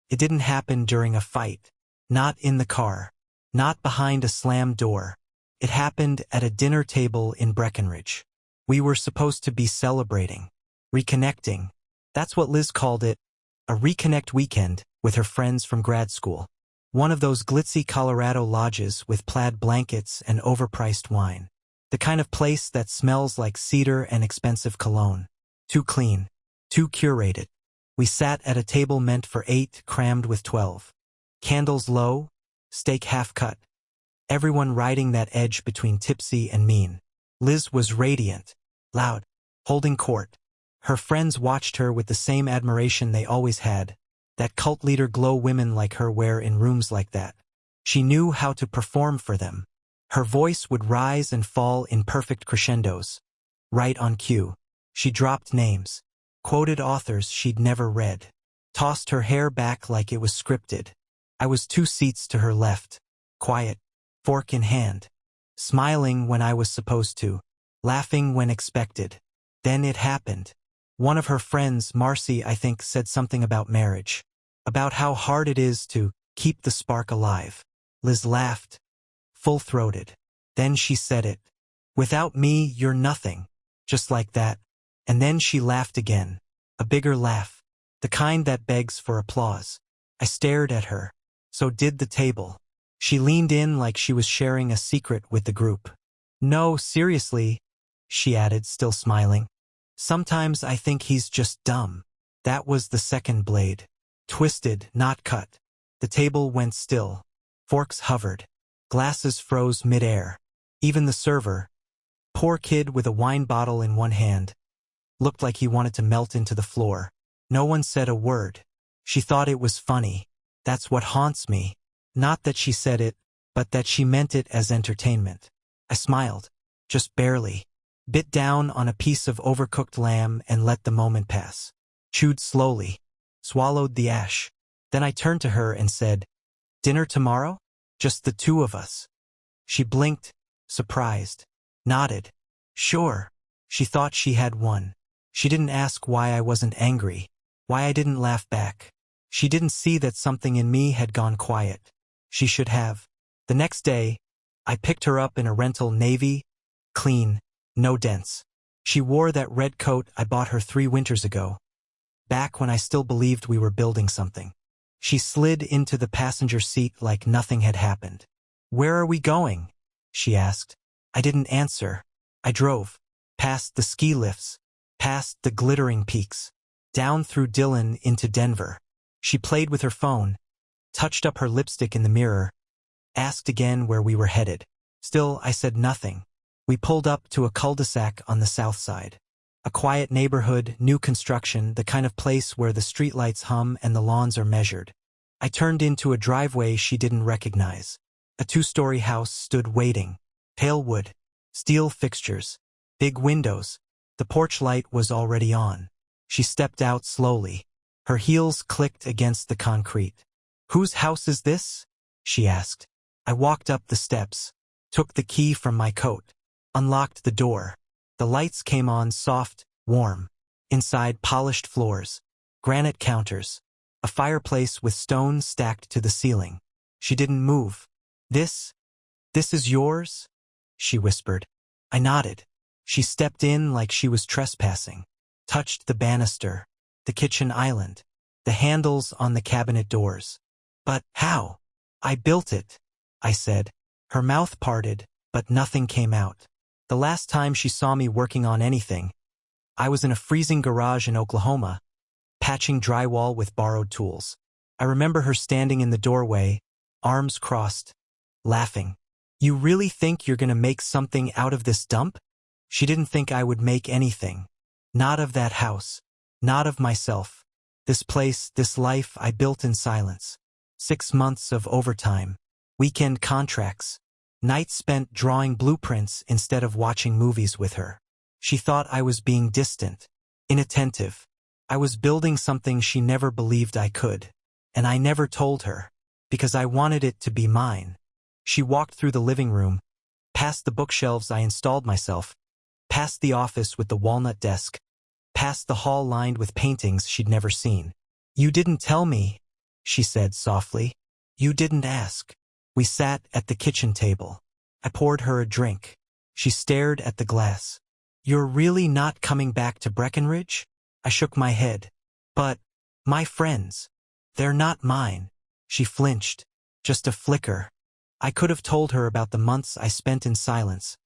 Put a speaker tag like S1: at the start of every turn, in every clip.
S1: It didn't happen during a fight. Not in the car. Not behind a slammed door. It happened at a dinner table in Breckenridge. We were supposed to be celebrating. Reconnecting. That's what Liz called it. A reconnect weekend with her friends from grad school. One of those glitzy Colorado lodges with plaid blankets and overpriced wine. The kind of place that smells like cedar and expensive cologne. Too clean. Too curated. We sat at a table meant for 8, crammed with 12. Candles low, steak half-cut. Everyone riding that edge between tipsy and mean. Liz was radiant, loud, holding court. Her friends watched her with the same admiration they always had. That cult leader glow women like her wear in rooms like that. She knew how to perform for them. Her voice would rise and fall in perfect crescendos. Right on cue. She dropped names. Quoted authors she'd never read. Tossed her hair back like it was scripted. I was 2 seats to her left. Quiet. Fork in hand. Smiling when I was supposed to. Laughing when expected. Then it happened. One of her friends, Marcy, I think, said something about marriage. About how hard it is to keep the spark alive. Liz laughed. Full-throated. Then she said it. Without me, you're nothing. Just like that. And then she laughed again. A bigger laugh. The kind that begs for applause. I stared at her. So did the table. She leaned in like she was sharing a secret with the group. No, seriously, she added, still smiling. Sometimes I think he's just dumb. That was the second blade. Twisted, not cut. The table went still. Forks hovered. Glasses froze mid-air. Even the server, poor kid with a wine bottle in one hand, looked like he wanted to melt into the floor. No one said a word. She thought it was funny. That's what haunts me. Not that she said it, but that she meant it as entertainment. I smiled. Just barely. Bit down on a piece of overcooked lamb and let the moment pass. Chewed slowly. Swallowed the ash. Then I turned to her and said, "Dinner tomorrow? Just the 2 of us." She blinked, surprised. Nodded. Sure. She thought she had won. She didn't ask why I wasn't angry. Why I didn't laugh back. She didn't see that something in me had gone quiet. She should have. The next day, I picked her up in a rental navy, clean, no dents. She wore that red coat I bought her 3 winters ago. Back when I still believed we were building something. She slid into the passenger seat like nothing had happened. "Where are we going?" she asked. I didn't answer. I drove. Past the ski lifts. Past the glittering peaks. Down through Dillon into Denver. She played with her phone. Touched up her lipstick in the mirror. Asked again where we were headed. Still, I said nothing. We pulled up to a cul-de-sac on the south side. A quiet neighborhood, new construction, the kind of place where the streetlights hum and the lawns are measured. I turned into a driveway she didn't recognize. A 2-story house stood waiting. Pale wood. Steel fixtures. Big windows. The porch light was already on. She stepped out slowly. Her heels clicked against the concrete. "Whose house is this?" she asked. I walked up the steps. Took the key from my coat. Unlocked the door. The lights came on soft, warm. Inside, polished floors. Granite counters. A fireplace with stones stacked to the ceiling. She didn't move. This is yours?" she whispered. I nodded. She stepped in like she was trespassing. Touched the banister. The kitchen island. The handles on the cabinet doors. "But how?" "I built it," I said. Her mouth parted, but nothing came out. The last time she saw me working on anything, I was in a freezing garage in Oklahoma, patching drywall with borrowed tools. I remember her standing in the doorway, arms crossed, laughing. "You really think you're gonna make something out of this dump?" She didn't think I would make anything. Not of that house. Not of myself. This place, this life I built in silence. 6 months of overtime. Weekend contracts. Nights spent drawing blueprints instead of watching movies with her. She thought I was being distant, inattentive. I was building something she never believed I could. And I never told her, because I wanted it to be mine. She walked through the living room, past the bookshelves I installed myself, past the office with the walnut desk, past the hall lined with paintings she'd never seen. "You didn't tell me," she said softly. You didn't ask. We sat at the kitchen table. I poured her a drink. She stared at the glass. You're really not coming back to Breckenridge? I shook my head. But, my friends. They're not mine. She flinched. Just a flicker. I could have told her about the months I spent in silence.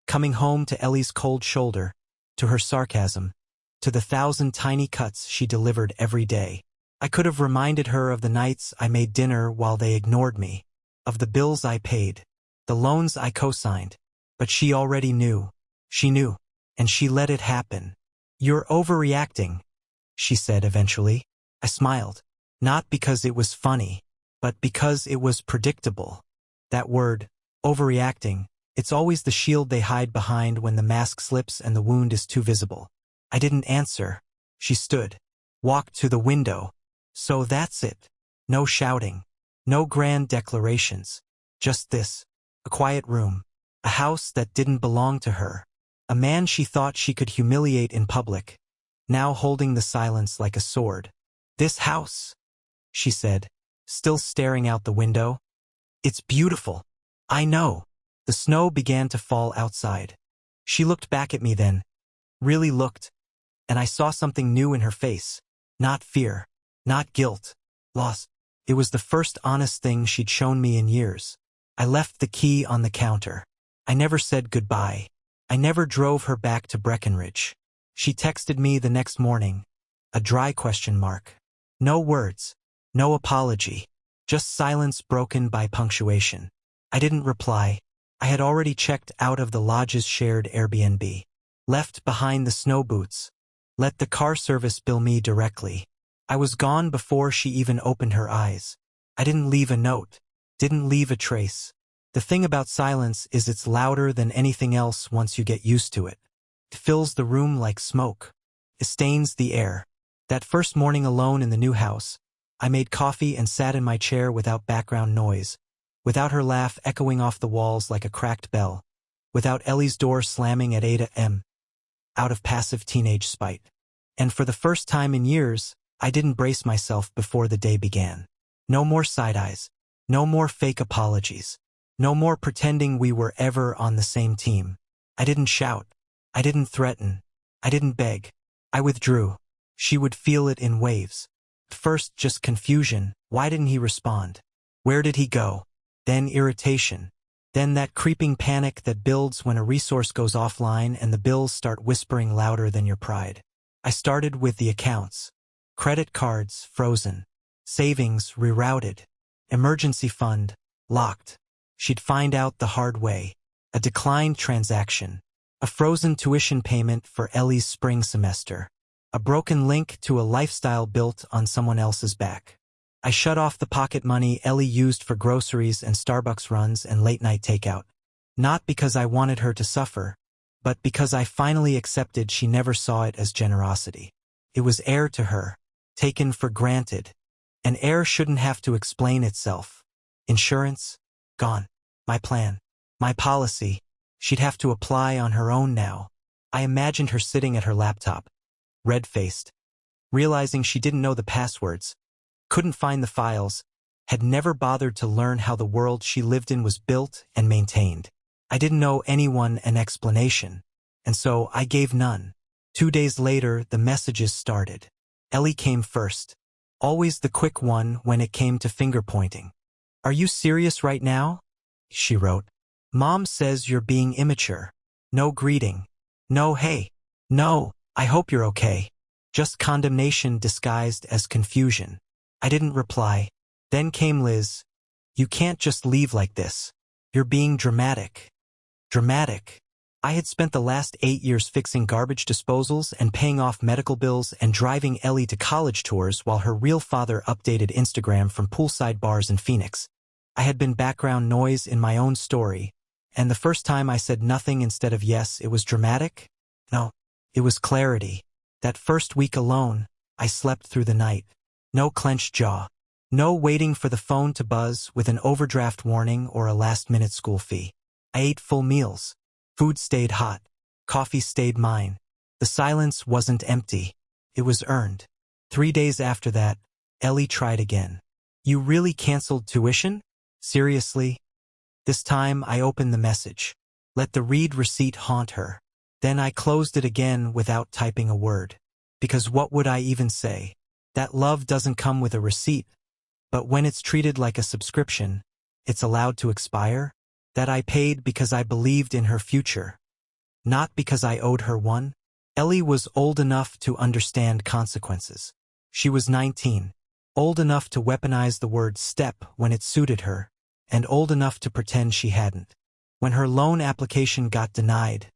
S1: Coming home to Ellie's cold shoulder, to her sarcasm, to the 1,000 tiny cuts she delivered every day. I could have reminded her of the nights I made dinner while they ignored me, of the bills I paid, the loans I co-signed. But she already knew. She knew. And she let it happen. You're overreacting, she said eventually. I smiled. Not because it was funny, but because it was predictable. That word, overreacting, it's always the shield they hide behind when the mask slips and the wound is too visible. I didn't answer. She stood, walked to the window. So that's it. No shouting. No grand declarations. Just this. A quiet room. A house that didn't belong to her. A man she thought she could humiliate in public. Now holding the silence like a sword. This house, she said, still staring out the window. It's beautiful. I know. The snow began to fall outside. She looked back at me then. Really looked. And I saw something new in her face. Not fear. Not guilt. Loss. It was the first honest thing she'd shown me in years. I left the key on the counter. I never said goodbye. I never drove her back to Breckenridge. She texted me the next morning. A dry question mark. No words. No apology. Just silence broken by punctuation. I didn't reply. I had already checked out of the lodge's shared Airbnb. Left behind the snow boots. Let the car service bill me directly. I was gone before she even opened her eyes. I didn't leave a note. Didn't leave a trace. The thing about silence is it's louder than anything else once you get used to it. It fills the room like smoke. It stains the air. That first morning alone in the new house, I made coffee and sat in my chair without background noise, without her laugh echoing off the walls like a cracked bell, without Ellie's door slamming at 8 a.m., out of passive teenage spite. And for the first time in years, I didn't brace myself before the day began. No more side-eyes. No more fake apologies. No more pretending we were ever on the same team. I didn't shout. I didn't threaten. I didn't beg. I withdrew. She would feel it in waves. First, just confusion. Why didn't he respond? Where did he go? Then irritation. Then that creeping panic that builds when a resource goes offline and the bills start whispering louder than your pride. I started with the accounts. Credit cards, frozen. Savings, rerouted. Emergency fund, locked. She'd find out the hard way. A declined transaction. A frozen tuition payment for Ellie's spring semester. A broken link to a lifestyle built on someone else's back. I shut off the pocket money Ellie used for groceries and Starbucks runs and late-night takeout. Not because I wanted her to suffer, but because I finally accepted she never saw it as generosity. It was air to her, taken for granted. And air shouldn't have to explain itself. Insurance? Gone. My plan. My policy. She'd have to apply on her own now. I imagined her sitting at her laptop, red-faced, realizing she didn't know the passwords, couldn't find the files, had never bothered to learn how the world she lived in was built and maintained. I didn't owe anyone an explanation, and so I gave none. 2 days later, the messages started. Ellie came first. Always the quick one when it came to finger-pointing. Are you serious right now? She wrote. Mom says you're being immature. No greeting. No hey. No, I hope you're okay. Just condemnation disguised as confusion. I didn't reply. Then came Liz. You can't just leave like this. You're being dramatic. Dramatic. I had spent the last 8 years fixing garbage disposals and paying off medical bills and driving Ellie to college tours while her real father updated Instagram from poolside bars in Phoenix. I had been background noise in my own story, and the first time I said nothing instead of yes, it was dramatic? No, it was clarity. That first week alone, I slept through the night. No clenched jaw. No waiting for the phone to buzz with an overdraft warning or a last-minute school fee. I ate full meals. Food stayed hot. Coffee stayed mine. The silence wasn't empty. It was earned. 3 days after that, Ellie tried again. You really canceled tuition? Seriously? This time I opened the message. Let the read receipt haunt her. Then I closed it again without typing a word. Because what would I even say? That love doesn't come with a receipt. But when it's treated like a subscription, it's allowed to expire? That I paid because I believed in her future. Not because I owed her one. Ellie was old enough to understand consequences. She was 19. Old enough to weaponize the word step when it suited her, and old enough to pretend she hadn't. When her loan application got denied,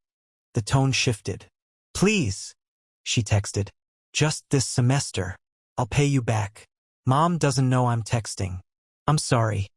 S1: the tone shifted. Please, she texted. Just this semester. I'll pay you back. Mom doesn't know I'm texting. I'm sorry.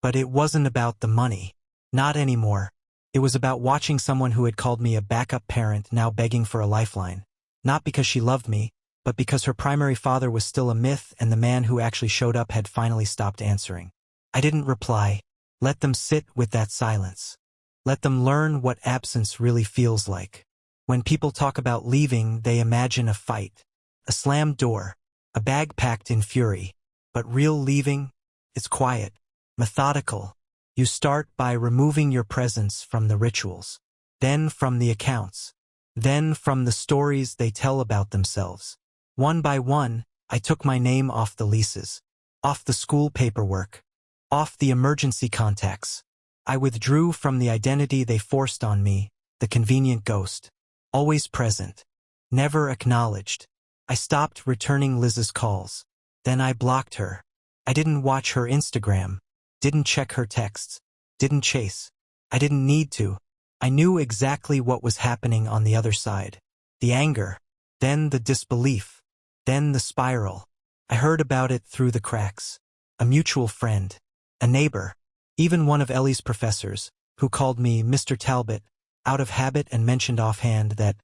S1: But it wasn't about the money. Not anymore. It was about watching someone who had called me a backup parent now begging for a lifeline. Not because she loved me, but because her primary father was still a myth and the man who actually showed up had finally stopped answering. I didn't reply. Let them sit with that silence. Let them learn what absence really feels like. When people talk about leaving, they imagine a fight, a slammed door, a bag packed in fury. But real leaving? It's quiet, methodical. You start by removing your presence from the rituals, then from the accounts, then from the stories they tell about themselves. One by one, I took my name off the leases, off the school paperwork, off the emergency contacts. I withdrew from the identity they forced on me, the convenient ghost. Always present, never acknowledged. I stopped returning Liz's calls. Then I blocked her. I didn't watch her Instagram, didn't check her texts, didn't chase. I didn't need to. I knew exactly what was happening on the other side. The anger, then the disbelief, then the spiral. I heard about it through the cracks. A mutual friend, a neighbor, even one of Ellie's professors, who called me Mr. Talbot, out of habit and mentioned offhand that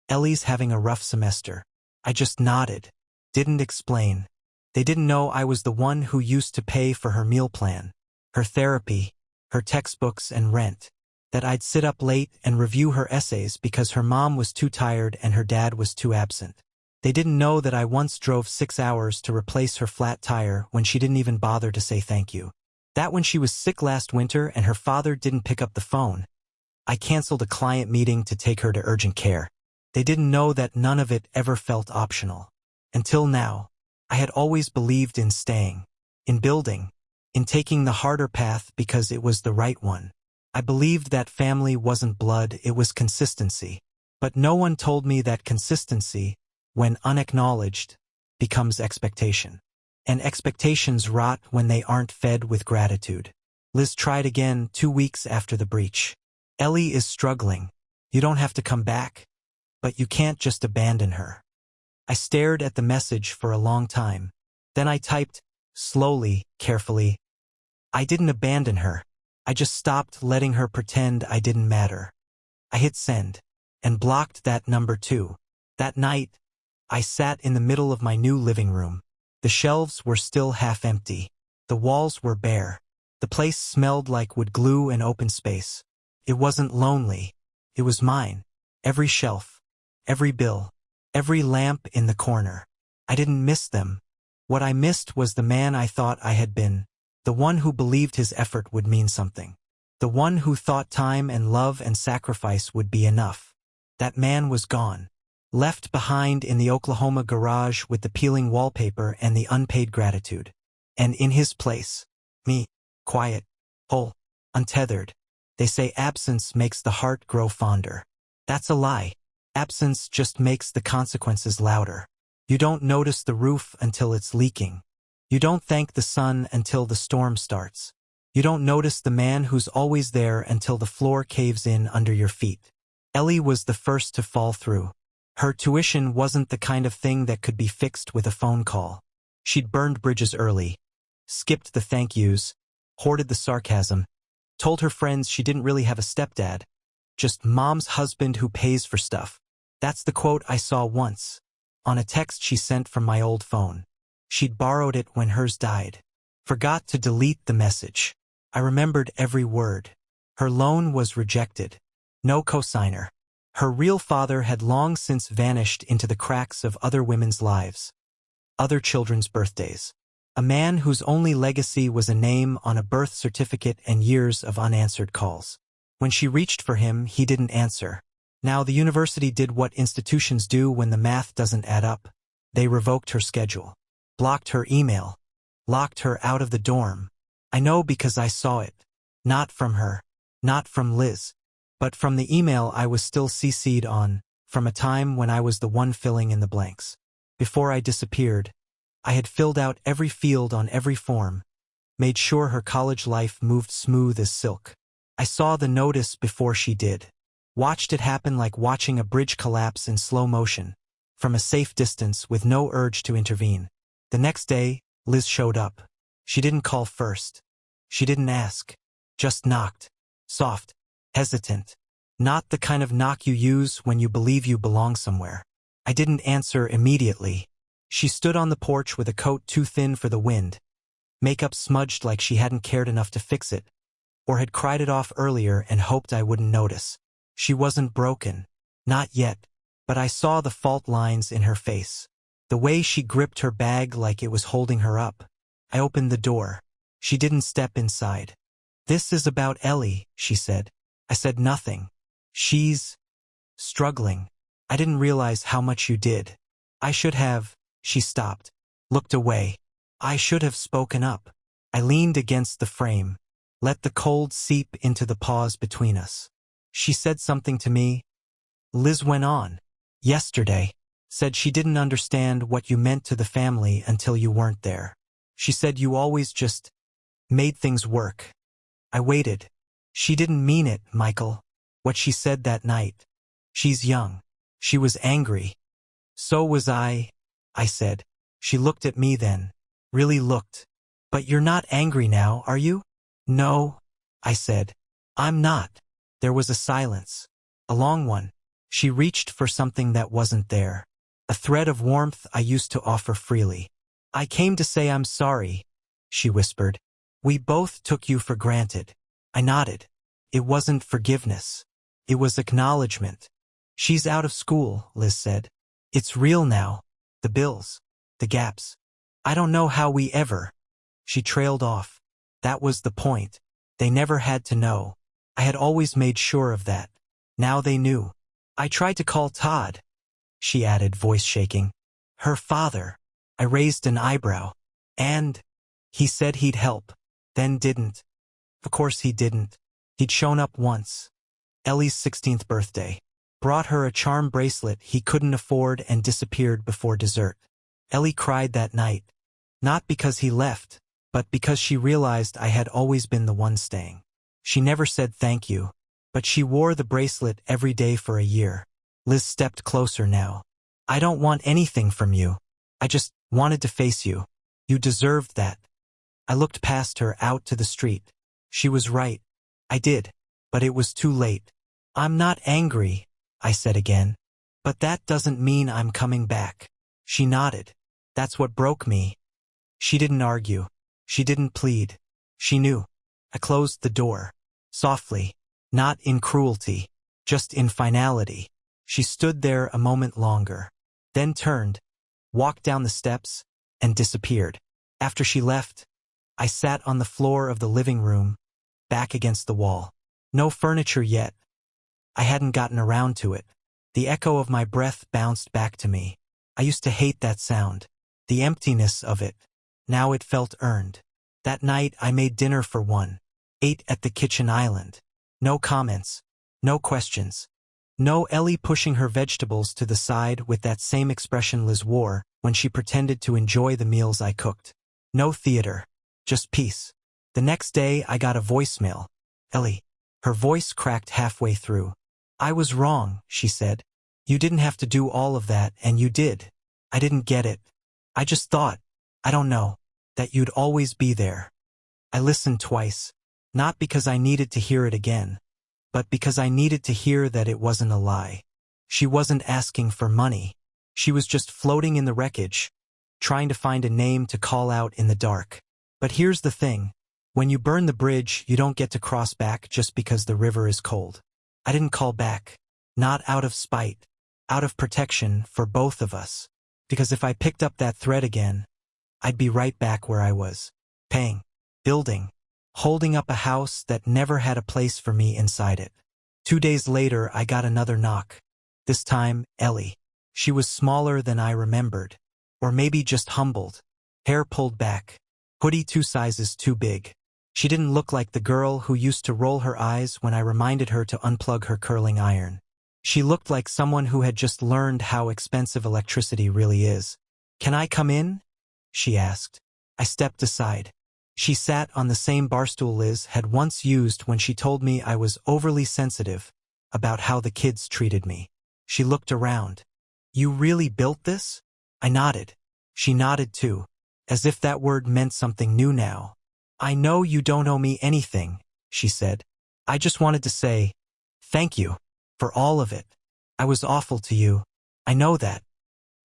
S1: Ellie's having a rough semester. I just nodded, didn't explain. They didn't know I was the one who used to pay for her meal plan, her therapy, her textbooks and rent, that I'd sit up late and review her essays because her mom was too tired and her dad was too absent. They didn't know that I once drove 6 hours to replace her flat tire when she didn't even bother to say thank you. That when she was sick last winter and her father didn't pick up the phone, I canceled a client meeting to take her to urgent care. They didn't know that none of it ever felt optional. Until now, I had always believed in staying, in building, in taking the harder path because it was the right one. I believed that family wasn't blood, it was consistency. But no one told me that consistency, when unacknowledged, becomes expectation. And expectations rot when they aren't fed with gratitude. Liz tried again 2 weeks after the breach. Ellie is struggling. You don't have to come back. But you can't just abandon her. I stared at the message for a long time. Then I typed, slowly, carefully, I didn't abandon her. I just stopped letting her pretend I didn't matter. I hit send, and blocked that number too. That night, I sat in the middle of my new living room. The shelves were still half empty. The walls were bare. The place smelled like wood glue and open space. It wasn't lonely. It was mine. Every shelf, every bill, every lamp in the corner. I didn't miss them. What I missed was the man I thought I had been, the one who believed his effort would mean something, the one who thought time and love and sacrifice would be enough. That man was gone, left behind in the Oklahoma garage with the peeling wallpaper and the unpaid gratitude. And in his place, me, quiet, whole, untethered. They say absence makes the heart grow fonder. That's a lie. Absence just makes the consequences louder. You don't notice the roof until it's leaking. You don't thank the sun until the storm starts. You don't notice the man who's always there until the floor caves in under your feet. Ellie was the first to fall through. Her tuition wasn't the kind of thing that could be fixed with a phone call. She'd burned bridges early, skipped the thank yous, hoarded the sarcasm, told her friends she didn't really have a stepdad, just mom's husband who pays for stuff. That's the quote I saw once, on a text she sent from my old phone. She'd borrowed it when hers died. Forgot to delete the message. I remembered every word. Her loan was rejected. No cosigner. Her real father had long since vanished into the cracks of other women's lives, other children's birthdays, A man whose only legacy was a name on a birth certificate and years of unanswered calls. When she reached for him, he didn't answer. Now the university did what institutions do when the math doesn't add up. They revoked her schedule, blocked her email, locked her out of the dorm. I know because I saw it. Not from her, not from Liz, but from the email I was still CC'd on, from a time when I was the one filling in the blanks. Before I disappeared, I had filled out every field on every form, made sure her college life moved smooth as silk. I saw the notice before she did. Watched it happen like watching a bridge collapse in slow motion, from a safe distance with no urge to intervene. The next day, Liz showed up. She didn't call first. She didn't ask. Just knocked. Soft. Hesitant. Not the kind of knock you use when you believe you belong somewhere. I didn't answer immediately. She stood on the porch with a coat too thin for the wind, makeup smudged like she hadn't cared enough to fix it, or had cried it off earlier and hoped I wouldn't notice. She wasn't broken. Not yet. But I saw the fault lines in her face. The way she gripped her bag like it was holding her up. I opened the door. She didn't step inside. "This is about Ellie," she said. I said nothing. "She's struggling. I didn't realize how much you did. I should have." She stopped, looked away. I should have spoken up. I leaned against the frame, let the cold seep into the pause between us. She said something to me. Liz went on. "Yesterday. Said she didn't understand what you meant to the family until you weren't there. She said you always just made things work." I waited. She didn't mean it, Michael. What she said that night. She's young. She was angry. So was I said. She looked at me then. Really looked. "But you're not angry now, are you?" "No," I said. "I'm not." There was a silence. A long one. She reached for something that wasn't there. A thread of warmth I used to offer freely. "I came to say I'm sorry," she whispered. "We both took you for granted." I nodded. It wasn't forgiveness. It was acknowledgement. "She's out of school," Liz said. "It's real now. The bills. The gaps. I don't know how we ever." She trailed off. That was the point. They never had to know. I had always made sure of that. Now they knew. "I tried to call Todd," she added, voice shaking. "Her father." I raised an eyebrow. "And?" "He said he'd help. Then didn't." Of course he didn't. He'd shown up once. Ellie's 16th birthday. Brought her a charm bracelet he couldn't afford and disappeared before dessert. Ellie cried that night. Not because he left, but because she realized I had always been the one staying. She never said thank you, but she wore the bracelet every day for a year. Liz stepped closer now. "I don't want anything from you. I just wanted to face you. You deserved that." I looked past her out to the street. She was right. I did. But it was too late. "I'm not angry," I said again. "But that doesn't mean I'm coming back." She nodded. "That's what broke me." She didn't argue. She didn't plead. She knew. I closed the door. Softly. Not in cruelty. Just in finality. She stood there a moment longer. Then turned, walked down the steps, and disappeared. After she left, I sat on the floor of the living room, back against the wall. No furniture yet. I hadn't gotten around to it. The echo of my breath bounced back to me. I used to hate that sound. The emptiness of it. Now it felt earned. That night I made dinner for one. Ate at the kitchen island. No comments. No questions. No Ellie pushing her vegetables to the side with that same expression Liz wore when she pretended to enjoy the meals I cooked. No theater. Just peace. The next day I got a voicemail. "Ellie." Her voice cracked halfway through. "I was wrong," she said. "You didn't have to do all of that, and you did. I didn't get it. I just thought, I don't know, that you'd always be there." I listened twice. Not because I needed to hear it again, but because I needed to hear that it wasn't a lie. She wasn't asking for money. She was just floating in the wreckage, trying to find a name to call out in the dark. But here's the thing. When you burn the bridge, you don't get to cross back just because the river is cold. I didn't call back. Not out of spite. Out of protection for both of us. Because if I picked up that thread again, I'd be right back where I was. Paying. Building. Holding up a house that never had a place for me inside it. 2 days later, I got another knock. This time, Ellie. She was smaller than I remembered. Or maybe just humbled. Hair pulled back. Hoodie 2 sizes too big. She didn't look like the girl who used to roll her eyes when I reminded her to unplug her curling iron. She looked like someone who had just learned how expensive electricity really is. "Can I come in?" she asked. I stepped aside. She sat on the same barstool Liz had once used when she told me I was overly sensitive about how the kids treated me. She looked around. "You really built this?" I nodded. She nodded too, as if that word meant something new now. "I know you don't owe me anything," she said. "I just wanted to say, thank you, for all of it. I was awful to you. I know that."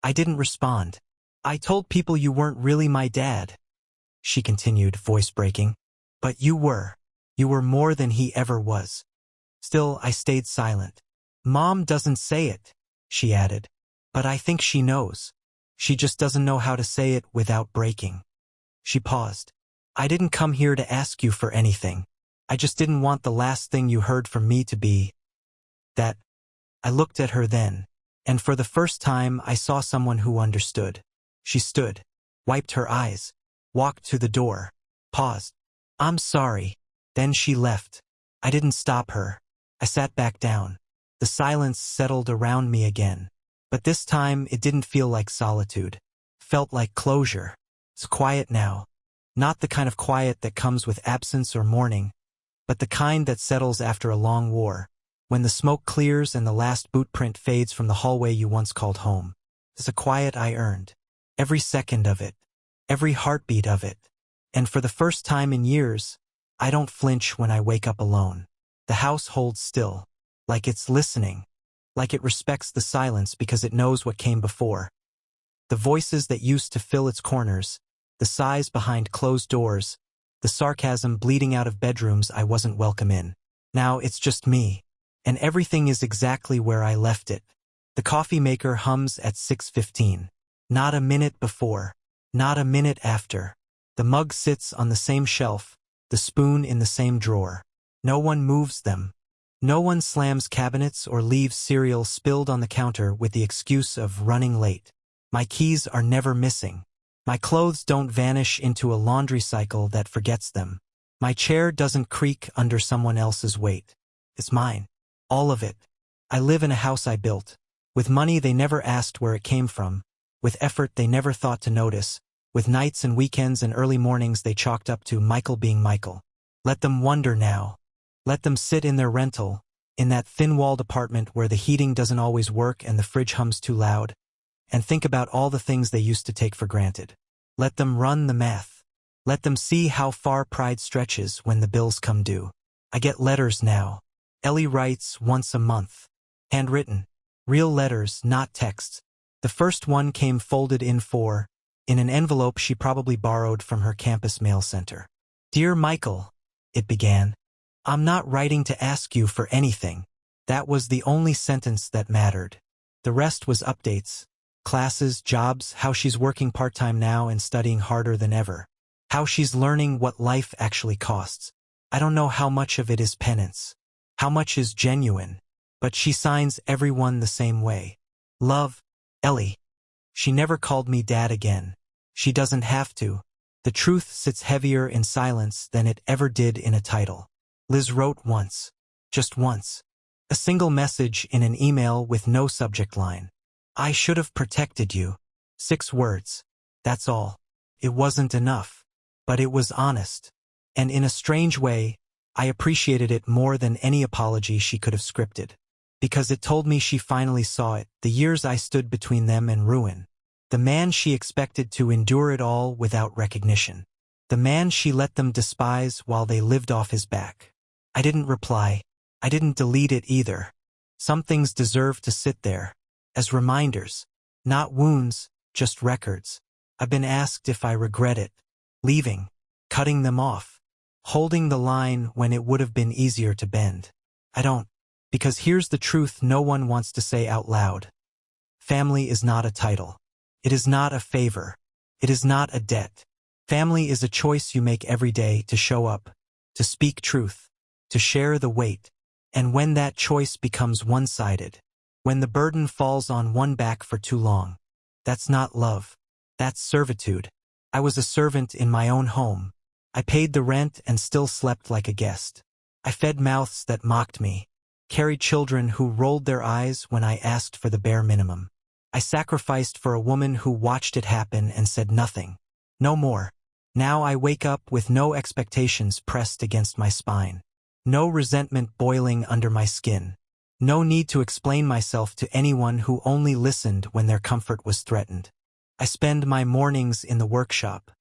S1: I didn't respond. "I told people you weren't really my dad," she continued, voice breaking. "But you were. You were more than he ever was." Still, I stayed silent. "Mom doesn't say it," she added. "But I think she knows. She just doesn't know how to say it without breaking." She paused. "I didn't come here to ask you for anything. I just didn't want the last thing you heard from me to be that." I looked at her then, and for the first time I saw someone who understood. She stood, wiped her eyes, walked to the door, paused. "I'm sorry." Then she left. I didn't stop her. I sat back down. The silence settled around me again. But this time it didn't feel like solitude. It felt like closure. It's quiet now. Not the kind of quiet that comes with absence or mourning, but the kind that settles after a long war, when the smoke clears and the last boot print fades from the hallway you once called home. It's a quiet I earned. Every second of it. Every heartbeat of it. And for the first time in years, I don't flinch when I wake up alone. The house holds still, like it's listening, like it respects the silence because it knows what came before. The voices that used to fill its corners, the sighs behind closed doors, the sarcasm bleeding out of bedrooms I wasn't welcome in. Now it's just me, and everything is exactly where I left it. The coffee maker hums at 6:15. Not a minute before, not a minute after. The mug sits on the same shelf, the spoon in the same drawer. No one moves them. No one slams cabinets or leaves cereal spilled on the counter with the excuse of running late. My keys are never missing. My clothes don't vanish into a laundry cycle that forgets them. My chair doesn't creak under someone else's weight. It's mine. All of it. I live in a house I built, with money they never asked where it came from, with effort they never thought to notice, with nights and weekends and early mornings they chalked up to Michael being Michael. Let them wonder now. Let them sit in their rental, in that thin-walled apartment where the heating doesn't always work and the fridge hums too loud, and think about all the things they used to take for granted. Let them run the math. Let them see how far pride stretches when the bills come due. I get letters now. Ellie writes once a month. Handwritten. Real letters, not texts. The first one came folded in an envelope she probably borrowed from her campus mail center. "Dear Michael," it began. "I'm not writing to ask you for anything." That was the only sentence that mattered. The rest was updates. Classes, jobs, how she's working part-time now and studying harder than ever. How she's learning what life actually costs. I don't know how much of it is penance. How much is genuine. But she signs everyone the same way. Love, Ellie. She never called me dad again. She doesn't have to. The truth sits heavier in silence than it ever did in a title. Liz wrote once. Just once. A single message in an email with no subject line. "I should have protected you." 6 words. That's all. It wasn't enough. But it was honest. And in a strange way, I appreciated it more than any apology she could have scripted. Because it told me she finally saw it, the years I stood between them and ruin. The man she expected to endure it all without recognition. The man she let them despise while they lived off his back. I didn't reply. I didn't delete it either. Some things deserve to sit there. As reminders. Not wounds, just records. I've been asked if I regret it. Leaving. Cutting them off. Holding the line when it would have been easier to bend. I don't. Because here's the truth no one wants to say out loud. Family is not a title. It is not a favor. It is not a debt. Family is a choice you make every day to show up, to speak truth, to share the weight. And when that choice becomes one-sided, when the burden falls on one back for too long, that's not love. That's servitude. I was a servant in my own home. I paid the rent and still slept like a guest. I fed mouths that mocked me, carried children who rolled their eyes when I asked for the bare minimum. I sacrificed for a woman who watched it happen and said nothing. No more. Now I wake up with no expectations pressed against my spine. No resentment boiling under my skin. No need to explain myself to anyone who only listened when their comfort was threatened. I spend my mornings in the workshop,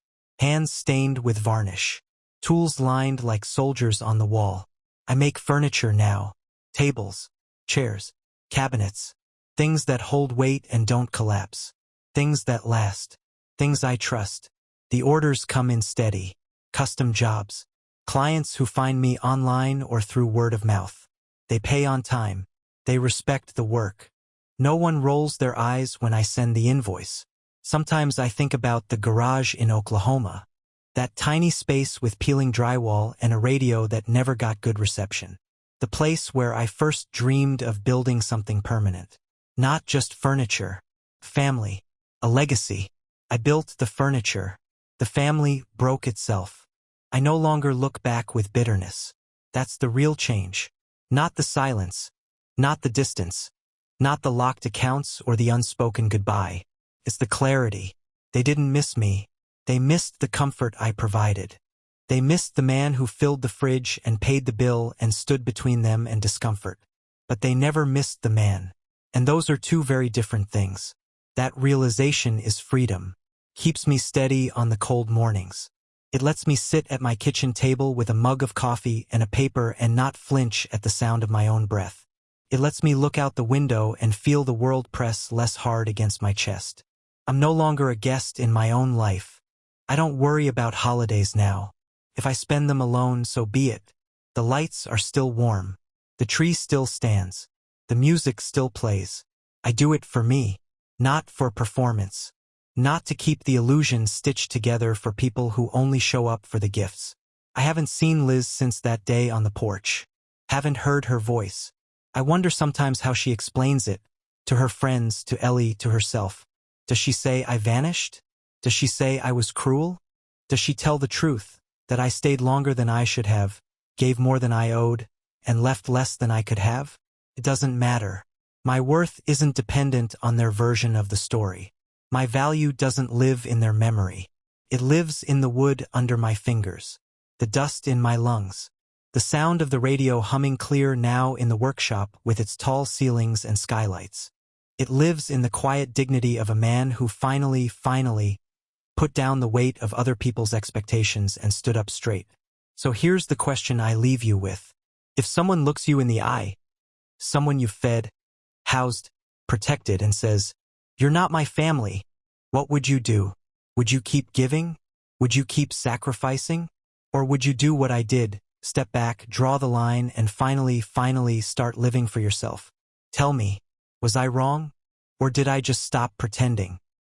S1: hands stained with varnish, tools lined like soldiers on the wall. I make furniture now, tables, chairs, cabinets, things that hold weight and don't collapse, things that last, things I trust. The orders come in steady, custom jobs, clients who find me online or through word of mouth. They pay on time. They respect the work. No one rolls their eyes when I send the invoice. Sometimes I think about the garage in Oklahoma, that tiny space with peeling drywall and a radio that never got good reception. The place where I first dreamed of building something permanent. Not just furniture, family, a legacy. I built the furniture. The family broke itself. I no longer look back with bitterness. That's the real change. Not the silence, not the distance, not the locked accounts or the unspoken goodbye. It's the clarity. They didn't miss me. They missed the comfort I provided. They missed the man who filled the fridge and paid the bill and stood between them and discomfort. But they never missed the man. And those are two very different things. That realization is freedom. Keeps me steady on the cold mornings. It lets me sit at my kitchen table with a mug of coffee and a paper and not flinch at the sound of my own breath. It lets me look out the window and feel the world press less hard against my chest. I'm no longer a guest in my own life. I don't worry about holidays now. If I spend them alone, so be it. The lights are still warm. The tree still stands. The music still plays. I do it for me, not for performance. Not to keep the illusion stitched together for people who only show up for the gifts. I haven't seen Liz since that day on the porch. Haven't heard her voice. I wonder sometimes how she explains it. To her friends, to Ellie, to herself. Does she say I vanished? Does she say I was cruel? Does she tell the truth, that I stayed longer than I should have, gave more than I owed, and left less than I could have? It doesn't matter. My worth isn't dependent on their version of the story. My value doesn't live in their memory. It lives in the wood under my fingers, the dust in my lungs, the sound of the radio humming clear now in the workshop with its tall ceilings and skylights. It lives in the quiet dignity of a man who finally put down the weight of other people's expectations and stood up straight. So here's the question I leave you with. If someone looks you in the eye, someone you've fed, housed, protected, and says, "You're not my family," what would you do? Would you keep giving? Would you keep sacrificing? Or would you do what I did, step back, draw the line, and finally start living for yourself? Tell me, was I wrong? Or did I just stop pretending?